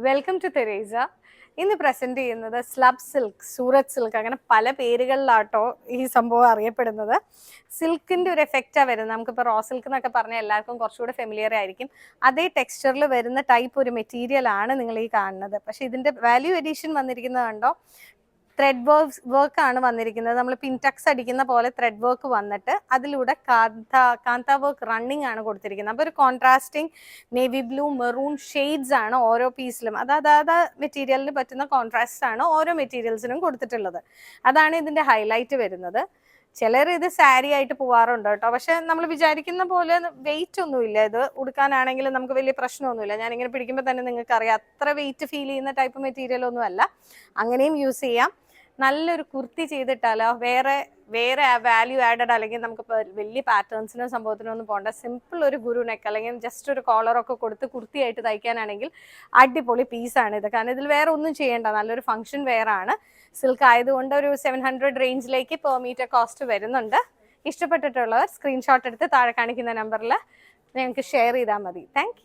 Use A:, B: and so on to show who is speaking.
A: Welcome to Theresa. ഇന്ന് present ചെയ്യുന്നത് slub silk, Surat silk, അങ്ങനെ പല പേരുകളിലാട്ടോ ഈ സംഭവം അറിയപ്പെടുന്നത്. സിൽക്കിന്റെ ഒരു എഫക്റ്റാണ് വരുന്നത്. നമുക്കിപ്പോൾ റോ സിൽക്ക് എന്നൊക്കെ പറഞ്ഞാൽ എല്ലാവർക്കും കുറച്ചുകൂടെ ഫെമിലിയർ ആയിരിക്കും. അതേ ടെക്സ്ചറിൽ വരുന്ന ടൈപ്പ് ഒരു മെറ്റീരിയൽ ആണ് നിങ്ങൾ ഈ കാണുന്നത്. പക്ഷേ ഇതിന്റെ വാല്യൂ എഡീഷൻ വന്നിരിക്കുന്നത് കണ്ടോ, ത്രെഡ് വർക്ക് ആണ് വന്നിരിക്കുന്നത്. നമ്മൾ പിൻടക്സ് അടിക്കുന്ന പോലെ ത്രെഡ് വർക്ക് വന്നിട്ട് അതിലൂടെ കാന്ത വർക്ക് റണ്ണിങ് ആണ് കൊടുത്തിരിക്കുന്നത്. അപ്പോൾ ഒരു contrasting navy blue, maroon shades ആണ് ഓരോ പീസിലും. അതായത് മെറ്റീരിയലിന് പറ്റുന്ന കോൺട്രാസ്റ്റ് ആണ് ഓരോ മെറ്റീരിയൽസിനും കൊടുത്തിട്ടുള്ളത്. അതാണ് ഇതിന്റെ ഹൈലൈറ്റ് വരുന്നത്. ചിലർ ഇത് സാരി ആയിട്ട് പോവാറുണ്ട് കേട്ടോ. പക്ഷെ നമ്മൾ വിചാരിക്കുന്ന പോലെ വെയിറ്റ് ഒന്നുമില്ല. ഇത് ഉടുക്കാനാണെങ്കിലും നമുക്ക് വലിയ പ്രശ്നമൊന്നുമില്ല. ഞാനിങ്ങനെ പിടിക്കുമ്പോൾ തന്നെ നിങ്ങൾക്ക് അറിയാം, അത്ര വെയിറ്റ് ഫീൽ ചെയ്യുന്ന ടൈപ്പ് മെറ്റീരിയൽ ഒന്നും അല്ല. അങ്ങനെയും യൂസ് ചെയ്യാം. നല്ലൊരു കുർത്തി ചെയ്തിട്ടാലോ, വേറെ വാല്യൂ ആഡഡ് അല്ലെങ്കിൽ നമുക്ക് വലിയ പാറ്റേൺസിനോ സംഭവത്തിനോ ഒന്നും പോകണ്ട. സിമ്പിൾ ഒരു ഗുരു നെക്ക് അല്ലെങ്കിൽ ജസ്റ്റ് ഒരു കോളറൊക്കെ കൊടുത്ത് കുർത്തിയായിട്ട് തയ്ക്കാനാണെങ്കിൽ അടിപൊളി പീസാണ് ഇത്. കാരണം ഇതിൽ വേറെ ഒന്നും ചെയ്യേണ്ട, നല്ലൊരു ഫംഗ്ഷൻ വെയർ ആണ്. സിൽക്ക് ആയതുകൊണ്ട് ഒരു 700 റേഞ്ചിലേക്ക് പെർ മീറ്റർ കോസ്റ്റ് വരുന്നുണ്ട്. ഇഷ്ടപ്പെട്ടിട്ടുള്ളവർ സ്ക്രീൻഷോട്ട് എടുത്ത് താഴെ കാണിക്കുന്ന നമ്പറിൽ ഞങ്ങൾക്ക് ഷെയർ ചെയ്താൽ മതി. താങ്ക്